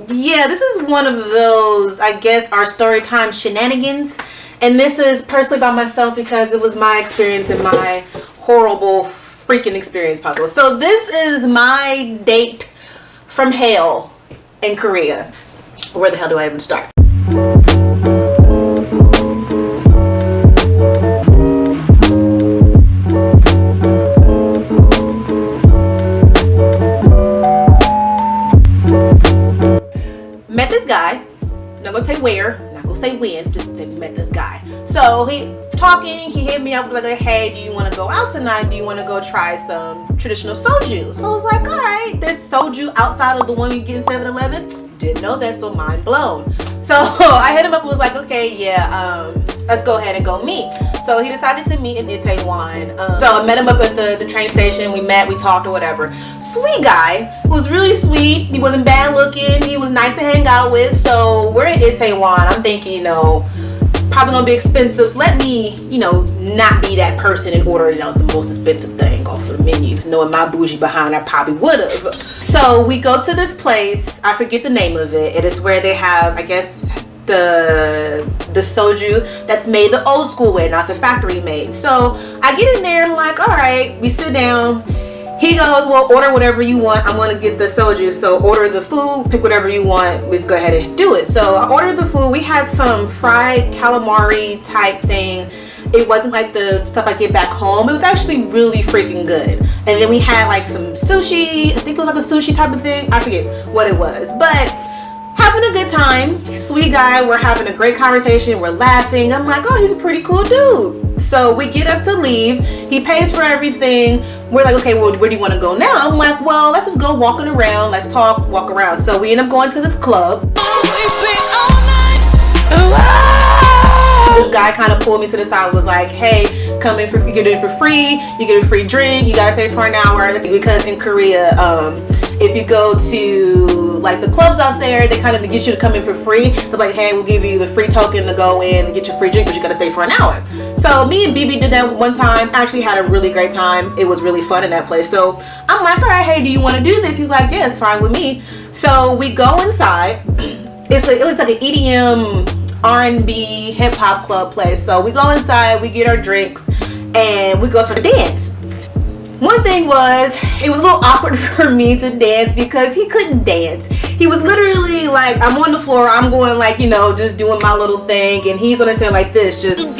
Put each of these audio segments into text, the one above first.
Yeah, this is one of those, I guess, our story time shenanigans. And this is personally by myself because it was my experience and my horrible freaking experience possible. So this is my date from hell in Korea. Where the hell do I even start? Met this guy. Not gonna say where, not gonna say when, just met this guy. So he talking, he hit me up like, hey, do you want to go out tonight? Do you want to go try some traditional soju? So I was like, all right, there's soju outside of the one you get in 7-Eleven. Didn't know that, so mind blown. So I hit him up and was like, okay, yeah, let's go ahead and go meet. So he decided to meet in Itaewon. So I met him up at the train station. We met, we talked or whatever. Sweet guy, who was really sweet. He wasn't bad looking. He was nice to hang out with. So we're in Itaewon. I'm thinking, you know, probably gonna be expensive. So let me, you know, not be that person and order, you know, the most expensive thing off the menus. Knowing my bougie behind, I probably would have. So we go to this place. I forget the name of it. It is where they have, I guess, the soju that's made the old school way, not the factory made. So I get in there and I'm like, all right, we sit down. He goes, well, order whatever you want. I'm gonna get the soju. So order the food, pick whatever you want. We just go ahead and do it. So I ordered the food. We had some fried calamari type thing. It wasn't like the stuff I get back home. It was actually really freaking good. And then we had like some sushi. I think it was like a sushi type of thing. I forget what it was, but having a good time. Sweet guy. We're having a great conversation. We're laughing. I'm like, oh, he's a pretty cool dude. So we get up to leave. He pays for everything. We're like, okay, well, where do you want to go now? I'm like, well, let's just go walking around. Let's talk, walk around. So we end up going to this club. This guy kind of pulled me to the side, was like, hey, come in for, you get in for free, you get a free drink, you gotta stay for an hour. Because in Korea, if you go to like the clubs out there, they kind of get you to come in for free. They're like, hey, we'll give you the free token to go in and get your free drink, but you gotta stay for an hour. So me and BB did that one time. Actually had a really great time. It was really fun in that place. So I'm like, all right, hey, do you want to do this? He's like, yeah, it's fine with me. So we go inside. It looks like an EDM R&B hip hop club place. So we go inside, we get our drinks, and we go to the dance. One thing was, it was a little awkward for me to dance because he couldn't dance. He was literally like, I'm on the floor, I'm going like, you know, just doing my little thing, and he's on his head like this, just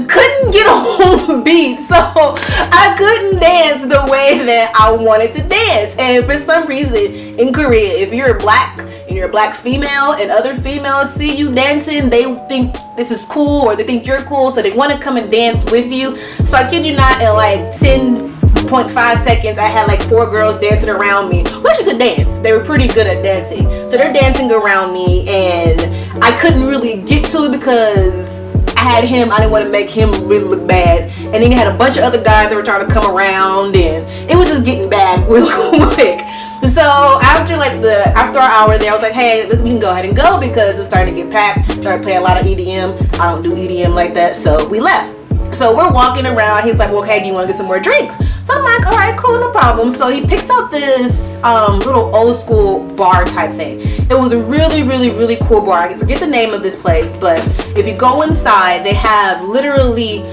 couldn't get on beat. So I couldn't dance the way that I wanted to dance. And for some reason in Korea, if you're black and you're a black female and other females see you dancing, they think this is cool, or they think you're cool, so they want to come and dance with you. So I kid you not, in like 10.5 seconds, I had like 4 girls dancing around me who actually could dance. They were pretty good at dancing. So they're dancing around me, and I couldn't really get to it because I had him. I didn't want to make him really look bad. And then you had a bunch of other guys that were trying to come around, and it was just getting bad real quick. So after our hour there, I was like, hey, we can go ahead and go because it's starting to get packed. Started playing a lot of EDM. I don't do EDM like that, so we left. So we're walking around. He's like, well, okay, do you want to get some more drinks? So I'm like, all right, cool, no problem. So he picks out this little old school bar type thing. It was a really, really, really cool bar. I forget the name of this place, but if you go inside, they have literally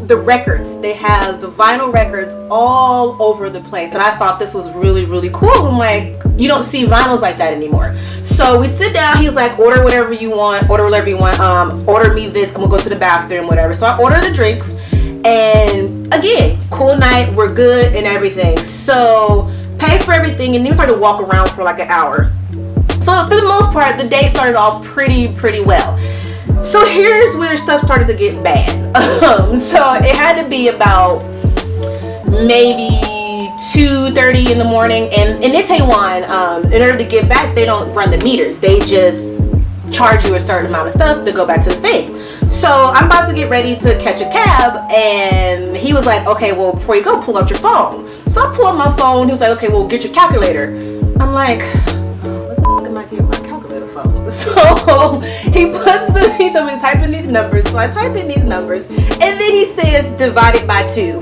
the records. They have the vinyl records all over the place. And I thought this was really, really cool. I'm like, you don't see vinyls like that anymore. So we sit down. He's like, order whatever you want. Order whatever you want. Order me this. I'm gonna go to the bathroom, whatever. So I order the drinks. And again, cool night. We're good and everything. So pay for everything. And then we started to walk around for like an hour. So for the most part, the day started off pretty well. So here's where stuff started to get bad. So it had to be about maybe 2:30 in the morning, and in Itaewon, in order to get back, they don't run the meters. They just charge you a certain amount of stuff to go back to the thing. So I'm about to get ready to catch a cab, and he was like, okay, well, before you go, pull out your phone. So I pull out my phone. He was like, okay, well, get your calculator. I'm like, what the fuck am I getting my calculator for? So he told me to type in these numbers. So I type in these numbers, and then he says divided by 2.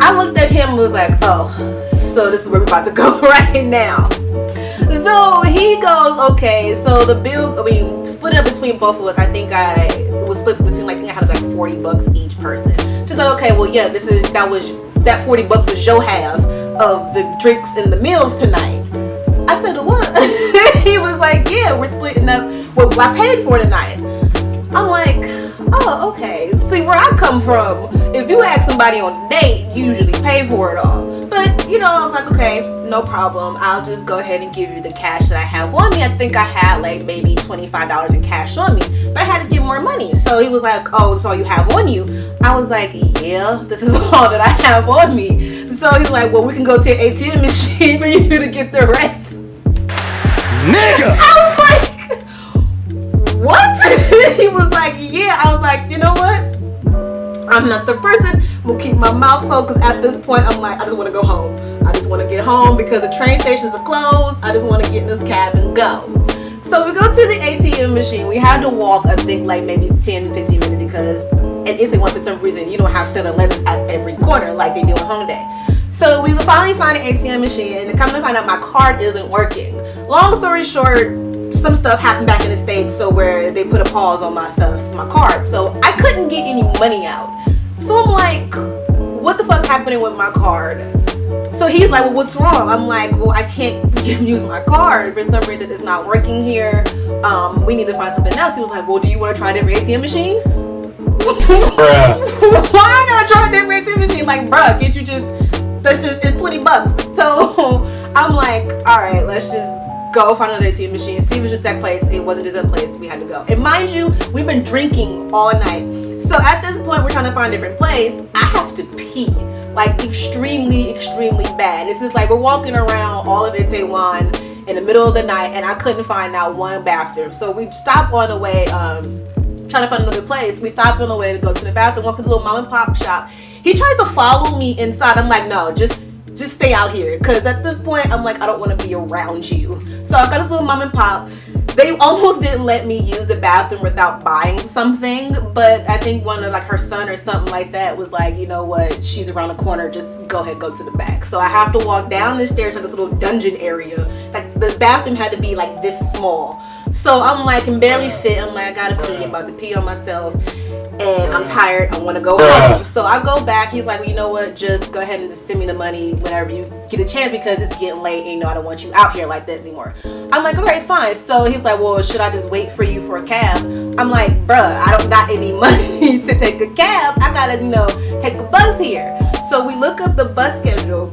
I looked at him and was like, oh, so this is where we're about to go right now. So he goes, okay, so the bill, I mean, split up between both of us. I think it was split between, like, I think I had like $40 each person. So he's like, okay, well, yeah, that $40 was your half of the drinks and the meals tonight. I said, what? He was like, yeah, we're splitting up what I paid for tonight. I'm like, oh, okay. See, where I come from, if you ask somebody on a date, you usually pay for it all. But, you know, I was like, okay, no problem. I'll just go ahead and give you the cash that I have on me. I think I had like maybe $25 in cash on me, but I had to get more money. So he was like, oh, that's all you have on you? I was like, yeah, this is all that I have on me. So he's like, well, we can go to an ATM machine for you to get the rest. Nigga! I was like, what? He was like, yeah. I was like, you know what? I'm not the person. I'm gonna keep my mouth closed because at this point I'm like, I just want to go home. I just want to get home because the train stations are closed. I just want to get in this cab and go. So we go to the ATM machine. We had to walk, I think, like maybe 10, 15 minutes because at ATM for some reason you don't have 7-Elevens at every corner like they do in Hongdae. So we would finally find an ATM machine and come to find out my card isn't working. Long story short, some stuff happened back in the States, so where they put a pause on my card. So I couldn't get any money out. So I'm like, what the fuck's happening with my card? So he's like, well, what's wrong? I'm like, well, I can't use my card. For some reason, it's not working here. We need to find something else. He was like, well, do you want to try a different ATM machine? Why I gotta try a different ATM machine? Like, bruh, can't you just, it's $20. So I'm like, all right, let's just go find another ATM machine. See, it was just that place. It wasn't just that place. We had to go. And mind you, we've been drinking all night. So at this point, we're trying to find a different place. I have to pee, like extremely, extremely bad. This is like we're walking around all of Itaewon in the middle of the night, and I couldn't find out one bathroom. So we stopped on the way, trying to find another place. We stopped on the way to go to the bathroom, walk to the little mom and pop shop. He tries to follow me inside. I'm like, no, just stay out here, because at this point I'm like, I don't want to be around you. So I got this little mom and pop. They almost didn't let me use the bathroom without buying something, but I think one of like her son or something like that was like, you know what, she's around the corner, just go ahead, go to the back. So I have to walk down the stairs to this little dungeon area. Like the bathroom had to be like this small. So I'm like, can barely fit. I'm like, I gotta pee. I'm about to pee on myself. And I'm tired, I want to go home. So I go back. He's like, well, you know what, just go ahead and just send me the money whenever you get a chance, because it's getting late and you know I don't want you out here like that anymore. I'm like, okay, fine. So he's like, well, should I just wait for you for a cab? I'm like, bruh, I don't got any money to take a cab. I gotta, you know, take a bus here. So we look up the bus schedule,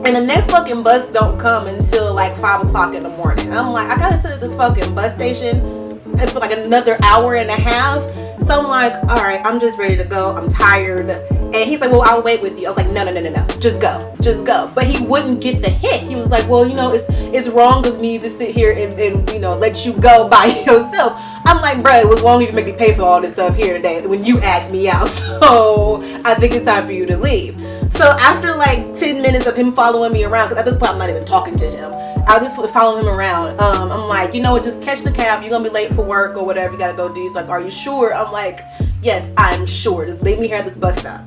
and the next fucking bus don't come until like 5 o'clock in the morning. I'm like, I gotta sit at this fucking bus station for like another hour and a half. So I'm like, all right, I'm just ready to go. I'm tired. And he's like, well, I'll wait with you. I was like, no, just go. But he wouldn't get the hint. He was like, well, you know, it's wrong of me to sit here and you know, let you go by yourself. I'm like, bro, it was wrong of you to make me pay for all this stuff here today when you asked me out. So I think it's time for you to leave. So after like 10 minutes of him following me around, because at this point I'm not even talking to him, I just follow him around. I'm like, you know what, just catch the cab. You're gonna be late for work or whatever you gotta go do. He's like, are you sure? I'm like, yes, I'm sure. Just leave me here at the bus stop.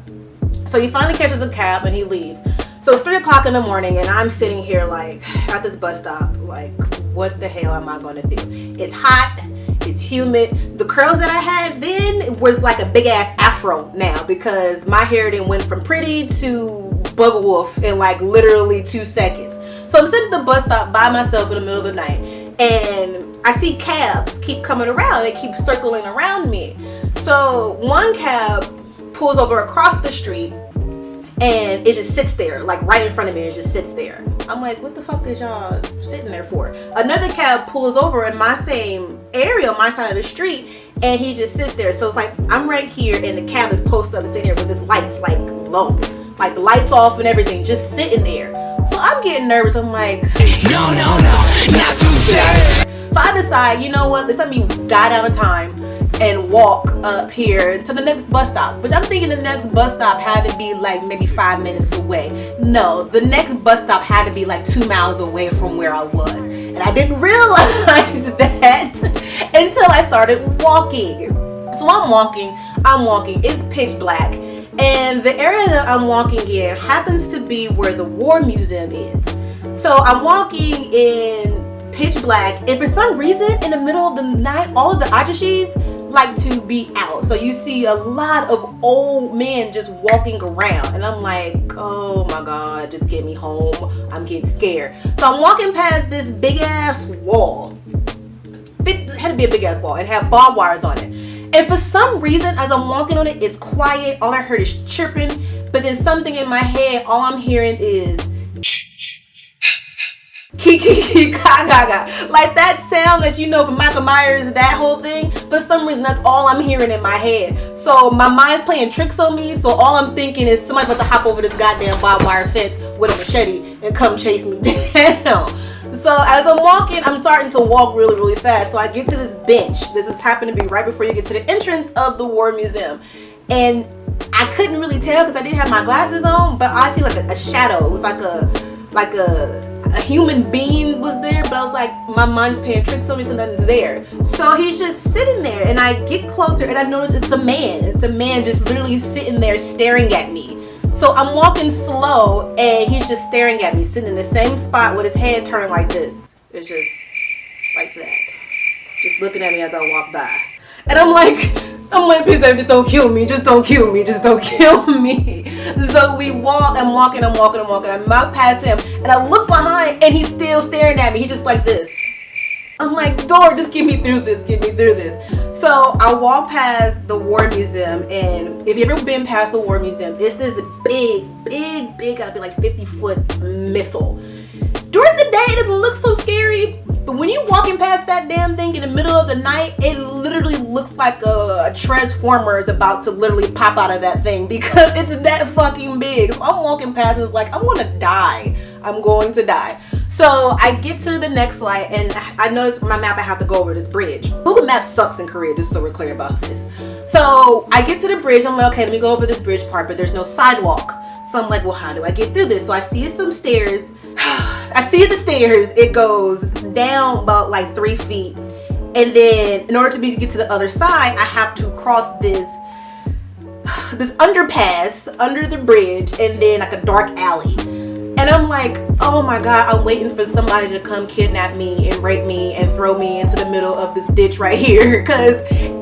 So he finally catches a cab and he leaves. So it's 3 o'clock in the morning and I'm sitting here like at this bus stop, like, what the hell am I gonna do? It's hot, it's humid. The curls that I had then was like a big ass afro now, because my hair then went from pretty to bug wolf in like literally 2 seconds. So I'm sitting at the bus stop by myself in the middle of the night, and I see cabs keep coming around. They keep circling around me. So one cab pulls over across the street, and it just sits there, like right in front of me. It just sits there. I'm like, what the fuck is y'all sitting there for? Another cab pulls over in my same area, my side of the street, and he just sits there. So it's like I'm right here, and the cab is posted up and sitting here with his lights like low, like the lights off and everything, just sitting there. So I'm getting nervous. I'm like, no, not today. So I decide, you know what, let's let me die down a time and walk up here to the next bus stop. But I'm thinking the next bus stop had to be like maybe 5 minutes away. No, the next bus stop had to be like 2 miles away from where I was. And I didn't realize that until I started walking. So I'm walking, it's pitch black. And the area that I'm walking in happens to be where the War Museum is. So I'm walking in pitch black, and for some reason in the middle of the night, all of the ajashis like to be out. So you see a lot of old men just walking around, and I'm like, oh my god, just get me home. I'm getting scared. So I'm walking past this big ass wall. It had to be a big ass wall. It had barbed wires on it. And for some reason, as I'm walking on it, it's quiet. All I heard is chirping. But then something in my head, all I'm hearing is kiki ka ga ga. Like that sound that you know from Michael Myers, that whole thing. For some reason, that's all I'm hearing in my head. So my mind's playing tricks on me. So all I'm thinking is somebody's about to hop over this goddamn barbed wire fence with a machete and come chase me down. So as I'm walking, I'm starting to walk really, really fast. So I get to this bench. This is happened to be right before you get to the entrance of the War Museum. And I couldn't really tell because I didn't have my glasses on, but I see like a shadow. It was like a human being was there, but I was like, my mind's playing tricks on me, so nothing's there. So he's just sitting there, and I get closer and I notice it's a man. It's a man just literally sitting there staring at me. So I'm walking slow, and he's just staring at me, sitting in the same spot with his head turned like this. It's just like that. Just looking at me as I walk by. And I'm like, please, just don't kill me. Just don't kill me. Just don't kill me. So we walk, I'm walking. I walk past him, and I look behind, and he's still staring at me. He's just like this. I'm like, door, just get me through this. Get me through this. So I walk past the War Museum, and if you've ever been past the War Museum, it's this big, gotta be like 50-foot missile. During the day, it doesn't look so scary, but when you're walking past that damn thing in the middle of the night, it literally looks like a transformer is about to literally pop out of that thing because it's that fucking big. So I'm walking past and it's like, I'm gonna die. I'm going to die. So I get to the next light, and I notice my map I have to go over this bridge. Google Maps sucks in Korea, just so we're clear about this. So I get to the bridge, I'm like, okay, let me go over this bridge part, but there's no sidewalk. So I'm like, well, how do I get through this? So I see some stairs. I see the stairs. It goes down about like 3 feet. And then in order to get to the other side, I have to cross this underpass under the bridge, and then like a dark alley. And I'm like, oh my god, I'm waiting for somebody to come kidnap me and rape me and throw me into the middle of this ditch right here, because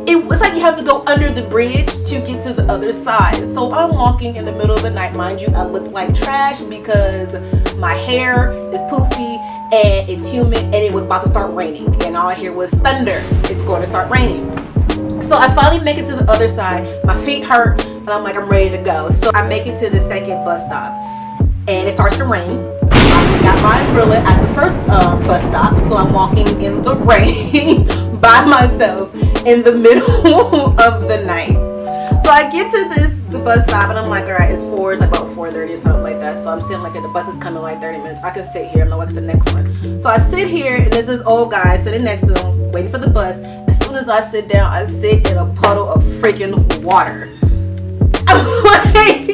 it was like you have to go under the bridge to get to the other side. So I'm walking in the middle of the night. Mind you, I look like trash because my hair is poofy and it's humid, and it was about to start raining, and all I hear was thunder. It's going to start raining. So I finally make it to the other side. My feet hurt, and I'm like, I'm ready to go. So I make it to the second bus stop, and it starts to rain. I got my umbrella at the first bus stop, so I'm walking in the rain by myself in the middle of the night. So I get to the bus stop, and I'm like, all right, it's like about 4:30 or something like that. So I'm sitting like, the bus is coming like 30 minutes. I can sit here. I'm not waiting to the next one. So I sit here, and there's this old guy sitting next to him, waiting for the bus. As soon as I sit down, I sit in a puddle of freaking water. I'm like,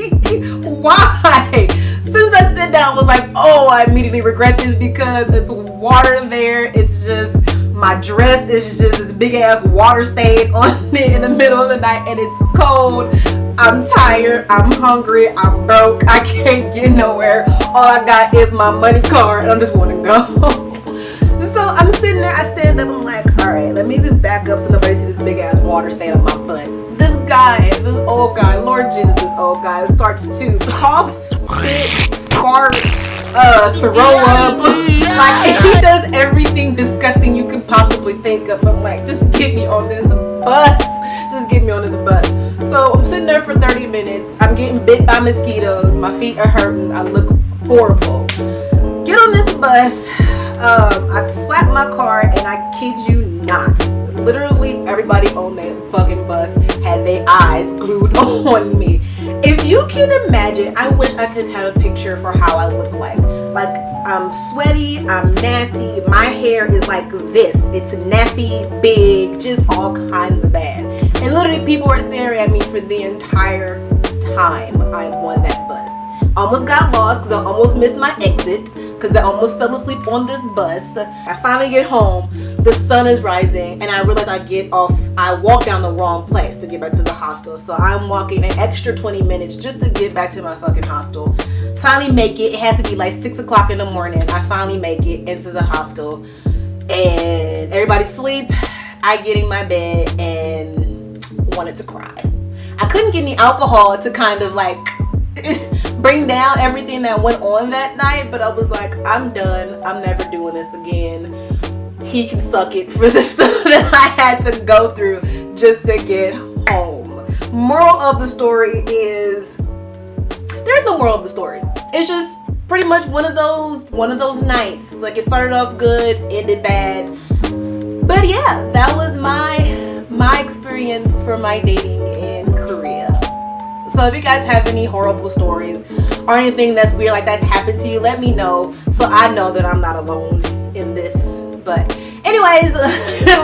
why? As soon as I sit down, I was like, oh, I immediately regret this because it's water there. It's just, my dress is just this big ass water stain on it in the middle of the night, and it's cold. I'm tired, I'm hungry, I'm broke, I can't get nowhere. All I got is my money card, and I just want to go. So I'm sitting there, I stand up, I'm like, all right, let me just back up so nobody sees this big ass water stain on my butt. This old guy, Lord Jesus, this old guy starts to cough, spit, fart, throw up. Like, he does everything disgusting you could possibly think of. I'm like, just get me on this bus. Just get me on this bus. So I'm sitting there for 30 minutes. I'm getting bit by mosquitoes. My feet are hurting. I look horrible. Get on this bus. I swipe my card, and I kid you not, literally everybody on that fucking bus had their eyes glued on me. If you can imagine, I wish I could have a picture for how I look like. Like, I'm sweaty, I'm nasty, my hair is like this. It's nappy, big, just all kinds of bad. And literally people were staring at me for the entire time I'm on that bus. Almost got lost because I almost missed my exit. because I almost fell asleep on this bus. I finally get home, the sun is rising, and I realize I walk down the wrong place to get back to the hostel. So I'm walking an extra 20 minutes just to get back to my fucking hostel. Finally make it. It has to be like 6 o'clock in the morning. I finally make it into the hostel, and everybody's asleep. I get in my bed and wanted to cry. I couldn't get any alcohol to kind of like bring down everything that went on that night, but I was like, I'm done. I'm never doing this again. He can suck it for the stuff that I had to go through just to get home. Moral of the story is, there's no moral of the story. It's just pretty much one of those nights. Like, it started off good, ended bad. But yeah, that was my experience for my dating in Korea. So if you guys have any horrible stories or anything that's weird like that's happened to you, let me know so I know that I'm not alone in this. But anyways,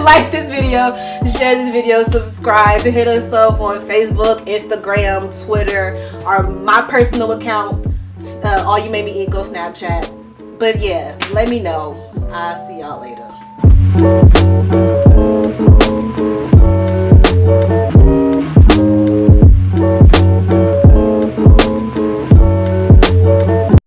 like this video, share this video, subscribe, hit us up on Facebook, Instagram, Twitter, or my personal account, All You Made Me Equal Snapchat. But yeah, let me know. I'll see y'all later.